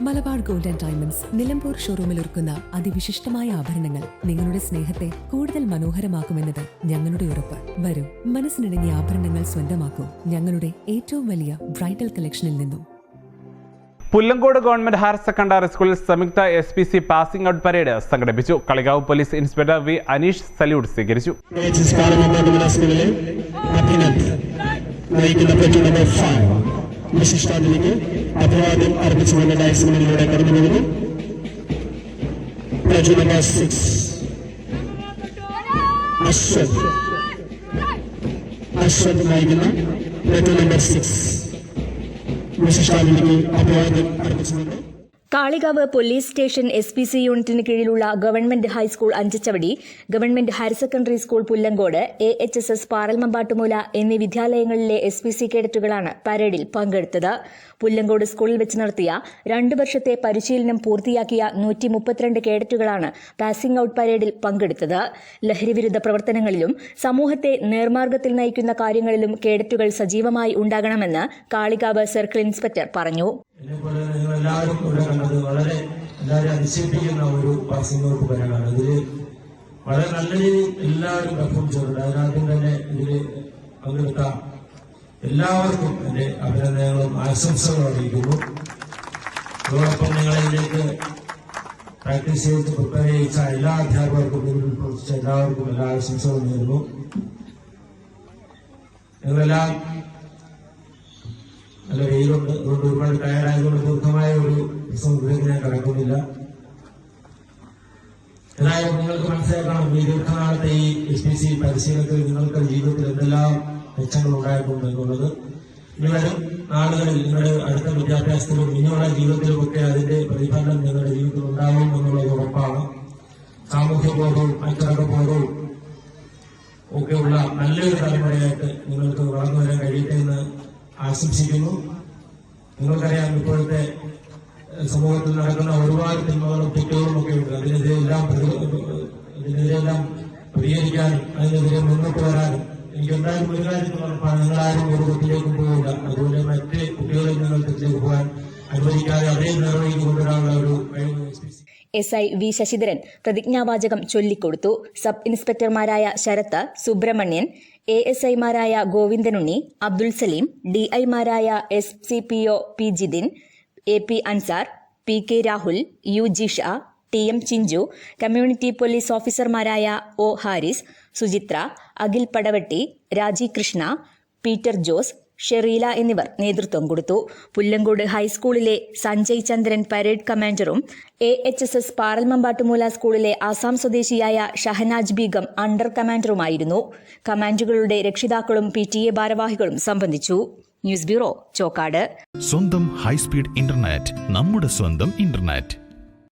Malabar gold and diamonds Nilambur ഷോറൂമിൽ ഒരുക്കുന്ന അതിവിശിഷ്ടമായ ആഭരണങ്ങൾ നിങ്ങളുടെ സ്നേഹത്തെ കൂടുതൽ മനോഹരമാക്കുമെന്നത് ഞങ്ങളുടെ ഉറപ്പ്. വരൂ, മനസ്സിനിണങ്ങിയ ആഭരണങ്ങൾ സ്വന്തമാക്കൂ ഞങ്ങളുടെ ഏറ്റവും വലിയ ബ്രൈഡൽ കളക്ഷനിൽ നിന്നും. പുല്ലങ്കോട് ഗവൺമെന്റ് ഹയർ സെക്കൻഡറി സ്കൂളിൽ സംയുക്ത SPC പാസിംഗ് ഔട്ട് പരേഡ് സംഘടിപ്പിച്ചു. Kalikavu police inspector V. Aneesh salute സ്വീകരിച്ചു. വിശിഷ്ടാതിഥിക്ക് അഭിവാദ്യം അർപ്പിച്ചുകൊണ്ട് ഡയസിന് മുന്നിലൂടെ കടന്നു പോകുന്നു. പ്ലജ് നമ്പർ 6 അശ്വത് നയിക്കുന്ന പ്ലജ് നമ്പർ 6 വിശിഷ്ടാതിഥിക്ക് അഭിവാദ്യം അർപ്പിച്ചുകൊണ്ട് കാളികാവ് പോലീസ് സ്റ്റേഷൻ SPC യൂണിറ്റിന് കീഴിലുള്ള government high school Anchachavadi, government higher secondary school Pullangode, AHSS Paralmambattumoola എന്നീ വിദ്യാലയങ്ങളിലെ SPC കേഡറ്റുകളാണ് പരേഡിൽ പങ്കെടുത്തത്. പുല്ലങ്കോട് സ്കൂളിൽ വെച്ച് നടത്തിയ 2 വർഷത്തെ പരിശീലനം പൂർത്തിയാക്കിയ 132 കേഡറ്റുകളാണ് പാസിംഗ് ഔട്ട് പരേഡിൽ പങ്കെടുത്തത്. ലഹരിവിരുദ്ധ പ്രവർത്തനങ്ങളിലും സമൂഹത്തെ നേർമാർഗത്തിൽ നയിക്കുന്ന കാര്യങ്ങളിലും കേഡറ്റുകൾ സജീവമായി ഉണ്ടാകണമെന്ന് കാളികാവ് സർക്കിൾ ഇൻസ്പെക്ടർ പറഞ്ഞു. എല്ലാവരും ഇവിടെ കണ്ടത് വളരെ എല്ലാവരും അതിശയിപ്പിക്കുന്ന ഒരു പാസിംഗ് ഔട്ട് പരേഡാണ്. ഇതില് വളരെ നല്ല രീതിയിൽ എല്ലാവരും പെർഫോം ചെയ്തിട്ടുണ്ട്. അതിനാദ്യം തന്നെ ഇതില് പങ്കെടുത്ത എല്ലാവർക്കും എന്റെ അഭിനന്ദനങ്ങളും ആശംസകളും അറിയിക്കുന്നു. അതോടൊപ്പം നിങ്ങളിതിലേക്ക് പ്രാക്ടീസ് ചെയ്ത് പ്രിപ്പയർ ചെയ്യിച്ച എല്ലാ അധ്യാപകർക്കും ഇതിൽ പ്രവർത്തിച്ച എല്ലാവർക്കും എല്ലാ ആശംസകളും നേരുന്നു. നിങ്ങളെല്ലാം നല്ല വെയിലുണ്ട്, അതുകൊണ്ട് ഒരുപാട് ടയർഡായതുകൊണ്ട് ദീർഘമായ ഒരു പ്രസംഗത്തിലേക്ക് ഞാൻ കടക്കുന്നില്ല. ഏതായാലും നിങ്ങൾക്ക് മനസ്സിലാക്കണം, ഈ ദീർഘനാളത്തെ ഈ SPC പരിശീലനത്തിൽ നിങ്ങൾക്ക് ജീവിതത്തിൽ എന്തെല്ലാം മെച്ചങ്ങൾ ഉണ്ടായിട്ടുണ്ട് എന്നുള്ളത്. ഇനി വരും നാളുകളിൽ നിങ്ങളുടെ അടുത്ത വിദ്യാഭ്യാസത്തിലും ഇനിയുള്ള ജീവിതത്തിലുമൊക്കെ അതിന്റെ പ്രതിഫലനം നിങ്ങളുടെ ജീവിതത്തിൽ ഉണ്ടാവും എന്നുള്ളത് ഉറപ്പാണ്. സാമൂഹ്യ ബോധവും അച്ചടക്ക ബോധവും ഒക്കെയുള്ള നല്ലൊരു തലമുറയായിട്ട് നിങ്ങൾക്ക് വളർന്നു വരാൻ കഴിയട്ടെ എന്ന് ആശംസിക്കുന്നു. നിങ്ങൾക്കറിയാം, ഇപ്പോഴത്തെ സമൂഹത്തിൽ നടക്കുന്ന ഒരുപാട് തിന്മകളും തെറ്റുകളും ഒക്കെ ഉണ്ട്. അതിനെതിരെയെല്ലാം പ്രതികരിക്കാനും അതിനെതിരെ മുന്നോട്ട് വരാനും എനിക്ക് എന്തായാലും ഒരു കാര്യം ഉറപ്പാണ്, നിങ്ങളാരും ഒരു തെറ്റിലേക്കും പോകില്ല. അതുപോലെ മറ്റ് കുട്ടികളെ നിങ്ങൾ തെറ്റിലേക്ക് പോകാൻ അനുവദിക്കാതെ അതേ നേർവഴിക്ക് കൊണ്ടുവരാനുള്ള ഒരു SI V. ശശിധരൻ പ്രതിജ്ഞാവാചകം ചൊല്ലിക്കൊടുത്തു. സബ് ഇൻസ്പെക്ടർമാരായ ശരത്ത്, സുബ്രഹ്മണ്യൻ, ASIമാരായ ഗോവിന്ദനുണ്ണി, അബ്ദുൽ സലീം, DIമാരായ SCPO P. Jithin, AP Ansar, PK Rahul, U. Jisha, TM Chinchu, community police ഓഫീസർമാരായ O. ഹാരിസ്, സുചിത്ര, അഖിൽ പടവട്ടി, രാജി കൃഷ്ണ, പീറ്റർ ജോസ്, ഷെറീല എന്നിവർ നേതൃത്വം കൊടുത്തു. പുല്ലങ്കോട് ഹൈസ്കൂളിലെ സഞ്ജയ് ചന്ദ്രൻ പരേഡ് കമാൻഡറും AHSS പാറൽമമ്പാട്ടുമൂല സ്കൂളിലെ ആസാം സ്വദേശിയായ ഷഹനാജ് ബീഗം അണ്ടർ കമാൻഡറുമായിരുന്നു. കമാൻഡുകളുടെ രക്ഷിതാക്കളും PTA ഭാരവാഹികളും സംബന്ധിച്ചു. News bureau, Chokkad. സ്വന്തം ഹൈസ്പീഡ് ഇന്റർനെറ്റ്, നമ്മുടെ സ്വന്തം ഇന്റർനെറ്റ്.